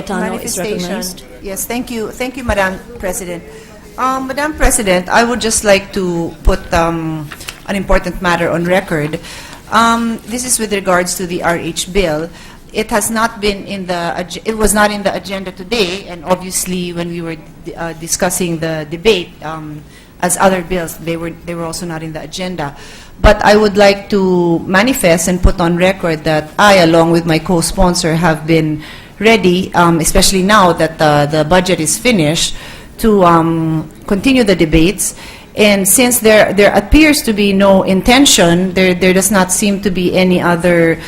Cayetano is recognized. Yes, thank you, Madam President. Madam President, I would just like to put an important matter on record. This is with regards to the RH bill. It has not been in the. It was not in the agenda today, and obviously, when we were discussing the debate, as other bills, they were also not in the agenda. But I would like to manifest and put on record that I, along with my co-sponsor, have been ready, especially now that the budget is finished, to continue the debates. And since there appears to be no intention, there does not seem to be any other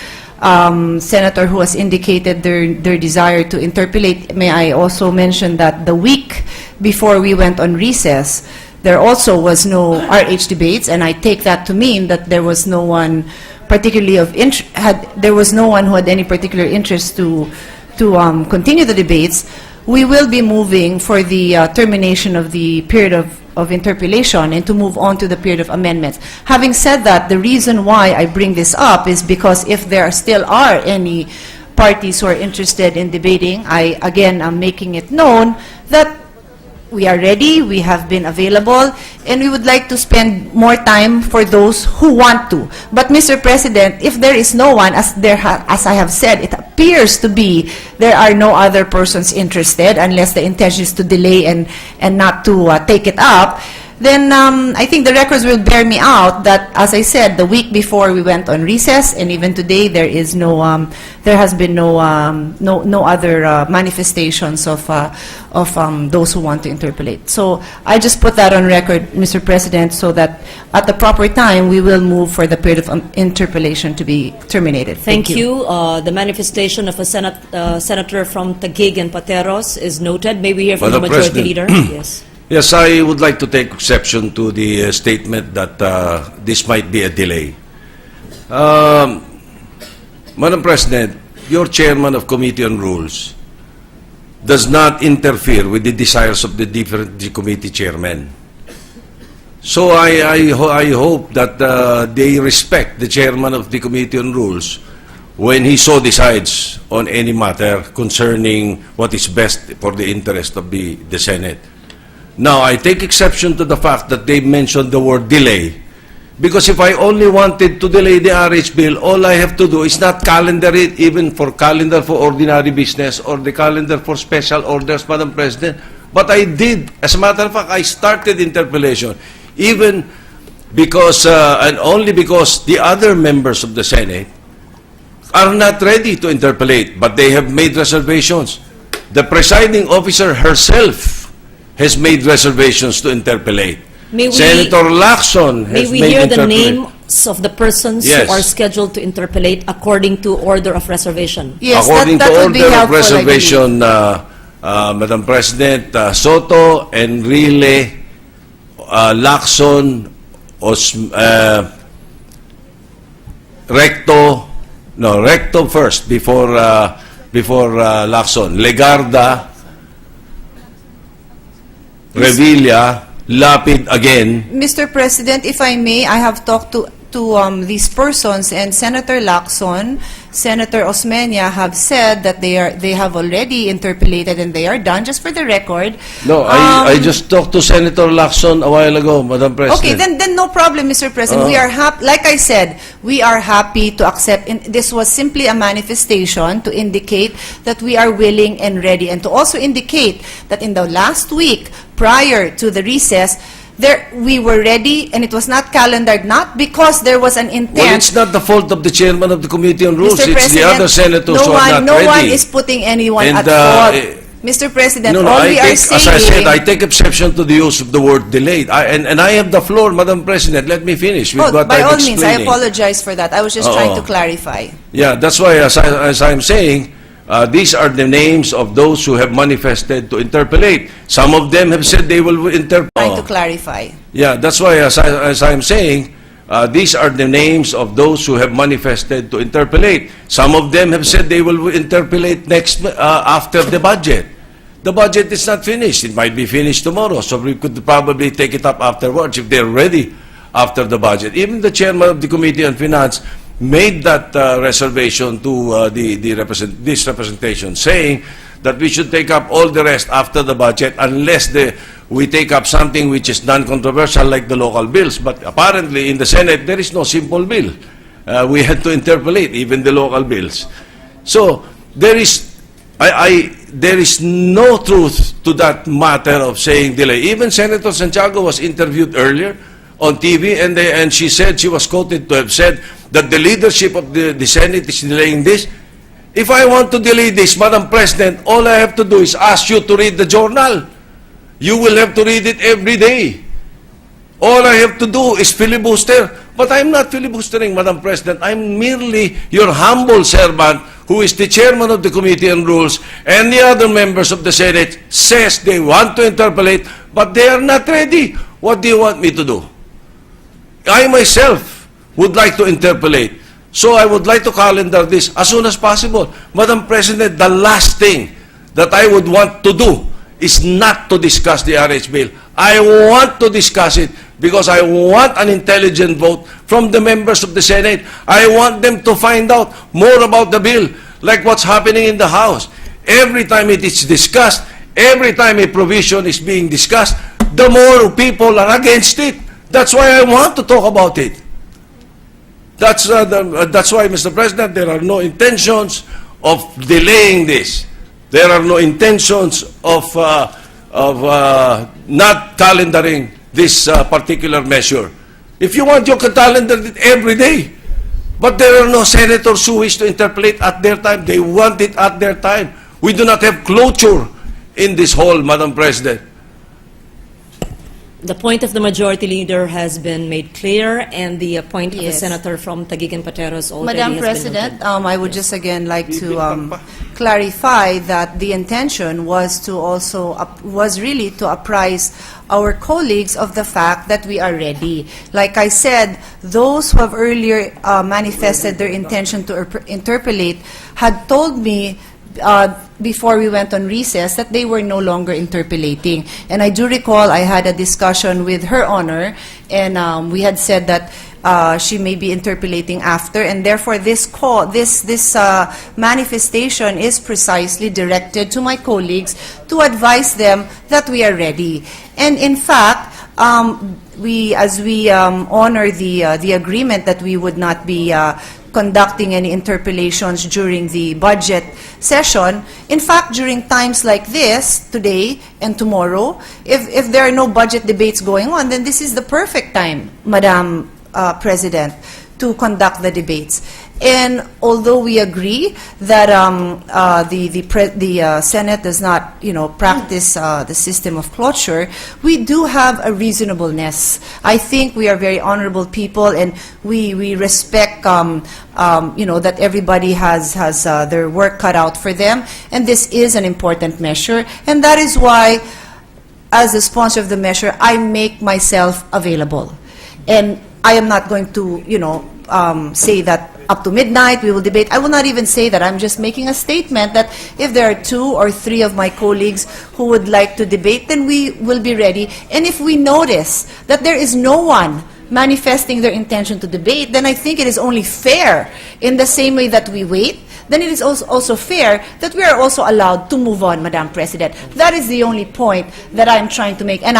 senator who has indicated their desire to interpolate. May I also mention that the week before we went on recess, there also was no RH debates, and I take that to mean that there was no one particularly of there was no one who had any particular interest to continue the debates. We will be moving for the termination of the period of interpellation and to move on to the period of amendments. Having said that, the reason why I bring this up is because if there still are any parties who are interested in debating, I again am making it known that we are ready, we have been available, and we would like to spend more time for those who want to. But Mr. President, if there is no one, as I have said, it appears to be there are no other persons interested unless the intention is to delay and not to take it up, then I think the records will bear me out that, as I said, the week before we went on recess, and even today there is no, there has been no other manifestations of those who want to interpolate. So I just put that on record, Mr. President, so that at the proper time we will move for the period of interpolation to be terminated. Thank you. The manifestation of a senator from Taguig and Pateros is noted. May we hear from the Majority Leader? Yes. Yes, I would like to take exception to the statement that this might be a delay. Madam President, your chairman of Committee on Rules does not interfere with the desires of the different committee chairmen. So I hope that they respect the chairman of the Committee on Rules when he so decides on any matter concerning what is best for the interest of the Senate. Now, I take exception to the fact that they mentioned the word delay, because if I only wanted to delay the RH bill, all I have to do is not calendar it, even for calendar for ordinary business or the calendar for special orders, Madam President. But I did. As a matter of fact, I started interpellation, even because, and only because the other members of the Senate are not ready to interpellate, but they have made reservations. The presiding officer herself has made reservations to interpellate. Senator Lacson has made May we hear the names of the persons who are scheduled to interpellate according to order of reservation? Yes, according that to would be order of helpful, reservation, Madam President, Soto, Enrile, Lacson, Recto first before Lacson, Legarda, Revilla, Lapid again. Mr. President, if I may, I have talked to these persons, and Senator Lacson, Senator Osmeña have said that they have already interpolated and they are done. Just for the record. No, I just talked to Senator Lacson a while ago, Madam President. Okay, then no problem, Mr. President. We are happy. Like I said, we are happy to accept. This was simply a manifestation to indicate that we are willing and ready, and to also indicate that in the last week prior to the recess, we were ready, and it was not calendared, not because there was an intent. Well, it's not the fault of the chairman of the Committee on Rules. Mr. It's the other senators who are not ready. No one ready. is putting anyone at fault. Mr. President, all we are saying... As I said, I take exception to the use of the word delayed. And I have the floor, Madam President. Let me finish with what by I'm all explaining. means, I apologize for that. I was just trying to clarify. Yeah, that's why, as I'm saying, these are the names of those who have manifested to interpolate. Some of them have said they will interpolate. Trying to clarify. Yeah, that's why, as I'm saying, these are the names of those who have manifested to interpolate. Some of them have said they will interpolate next after the budget. The budget is not finished. It might be finished tomorrow, so we could probably take it up afterwards if they're ready after the budget. Even the chairman of the Committee on Finance made that reservation to this representation, saying that we should take up all the rest after the budget unless we take up something which is non-controversial like the local bills. But apparently in the Senate, there is no simple bill. We had to interpolate even the local bills. So there is no truth to that matter of saying delay. Even Senator Santiago was interviewed earlier on TV, and she said, she was quoted to have said that the leadership of the Senate is delaying this. If I want to delay this, Madam President, all I have to do is ask you to read the journal. You will have to read it every day. All I have to do is filibuster. But I'm not filibustering, Madam President. I'm merely your humble servant who is the chairman of the Committee on Rules, and the other members of the Senate says they want to interpolate, but they are not ready. What do you want me to do? I myself would like to interpolate. So I would like to calendar this as soon as possible. Madam President, the last thing that I would want to do is not to discuss the RH bill. I want to discuss it because I want an intelligent vote from the members of the Senate. I want them to find out more about the bill, like what's happening in the House. Every time it is discussed, every time a provision is being discussed, the more people are against it. That's why I want to talk about it. That's why, Mr. President, there are no intentions of delaying this. There are no intentions of not calendaring this particular measure. If you want, you can calendar it every day. But there are no senators who wish to interpolate at their time. They want it at their time. We do not have closure in this hall, Madam President. The point of the majority leader has been made clear, and the point of the Yes. senator from Taguig and Pateros already Madam has President, been noted. I would just again like to clarify that the intention was to also was really to apprise our colleagues of the fact that we are ready. Like I said, those who have earlier manifested their intention to interpolate had told me before we went on recess that they were no longer interpolating. And I do recall I had a discussion with Her Honor, and we had said that she may be interpolating after, and therefore this manifestation is precisely directed to my colleagues to advise them that we are ready. And in fact, as we honor the agreement that we would not be conducting any interpolations during the budget session. In fact, during times like this, today and tomorrow, if there are no budget debates going on, then this is the perfect time, Madam President, to conduct the debates. And although we agree that the Senate does not, practice the system of cloture, we do have a reasonableness. I think we are very honorable people, and we respect, that everybody has their work cut out for them, and this is an important measure, and that is why, as the sponsor of the measure, I make myself available, and I am not going to, say that up to midnight we will debate. I will not even say that. I'm just making a statement that if there are 2 or 3 of my colleagues who would like to debate, then we will be ready. And if we notice that there is no one manifesting their intention to debate, then I think it is only fair, in the same way that we wait, then it is also fair that we are also allowed to move on, Madam President. That is the only point that I'm trying to make. And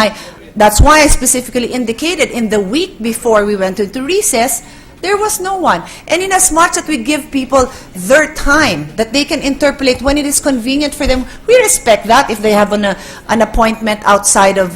that's why I specifically indicated in the week before we went into recess, there was no one. And in as much that we give people their time, that they can interpolate when it is convenient for them, we respect that. If they have an appointment outside of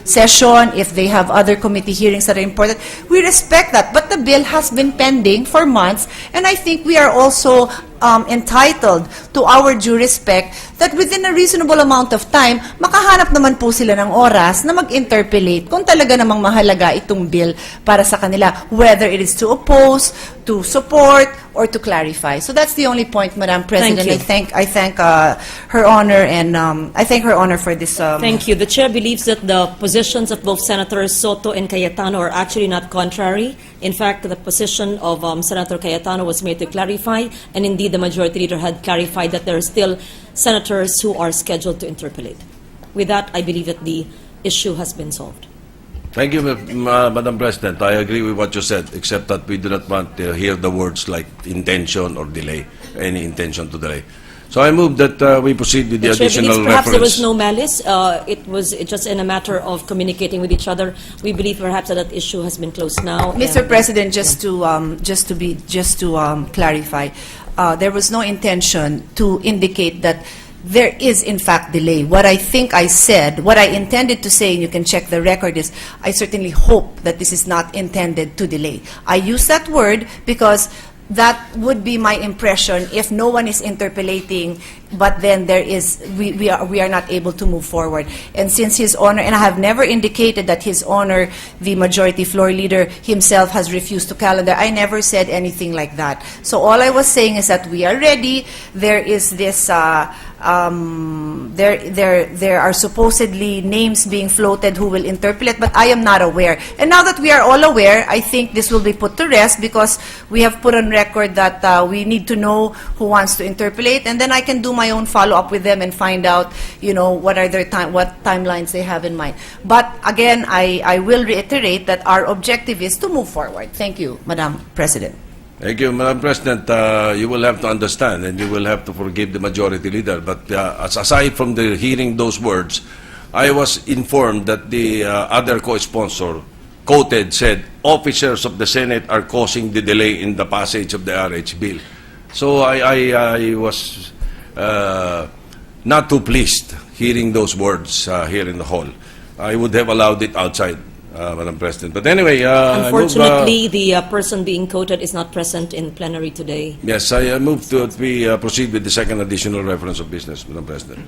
session, if they have other committee hearings that are important, we respect that. But the bill has been pending for months, and I think we are also entitled to our due respect that within a reasonable amount of time, makahanap naman po sila ng oras na mag-interpolate kung talaga namang mahalaga itong bill para sa kanila, whether it is to oppose, to support, or to clarify. So that's the only point, Madam President. Thank you. I thank Her Honor, and I thank Her Honor for this. Thank you. The Chair believes that the positions of both Senators Soto and Cayetano are actually not contrary. In fact, the position of Senator Cayetano was made to clarify, and indeed the Majority Leader had clarified that there are still senators who are scheduled to interpolate. With that, I believe that the issue has been solved. Thank you, Madam President. I agree with what you said, except that we do not want to hear the words like intention or delay, any intention to delay. So I move that we proceed with the Chair additional believes perhaps there was reference. no malice. It was just in a matter of communicating with each other. We believe perhaps that issue has been closed now. Mr. and- President, just to clarify, there was no intention to indicate that there is in fact delay. What I think I said, what I intended to say, and you can check the record, is I certainly hope that this is not intended to delay. I use that word because that would be my impression if no one is interpolating, but then we are not able to move forward. And since His Honor, and I have never indicated that His Honor, the Majority Floor Leader himself, has refused to calendar. I never said anything like that. So all I was saying is that we are ready. There is this there are supposedly names being floated who will interpolate, but I am not aware. And now that we are all aware, I think this will be put to rest because we have put on record that we need to know who wants to interpolate, and then I can do my own follow-up with them and find out, what are their what timelines they have in mind. But again, I will reiterate that our objective is to move forward. Thank you, Madam President. Thank you, Madam President. You will have to understand and you will have to forgive the majority leader. But aside from the hearing those words, I was informed that the other co-sponsor said, officers of the Senate are causing the delay in the passage of the RH bill. So I was not too pleased hearing those words here in the hall. I would have allowed it outside, Madam President. But anyway, unfortunately, the person being quoted is not present in plenary today. Yes, I move to we proceed with the second additional reference of business, Madam President.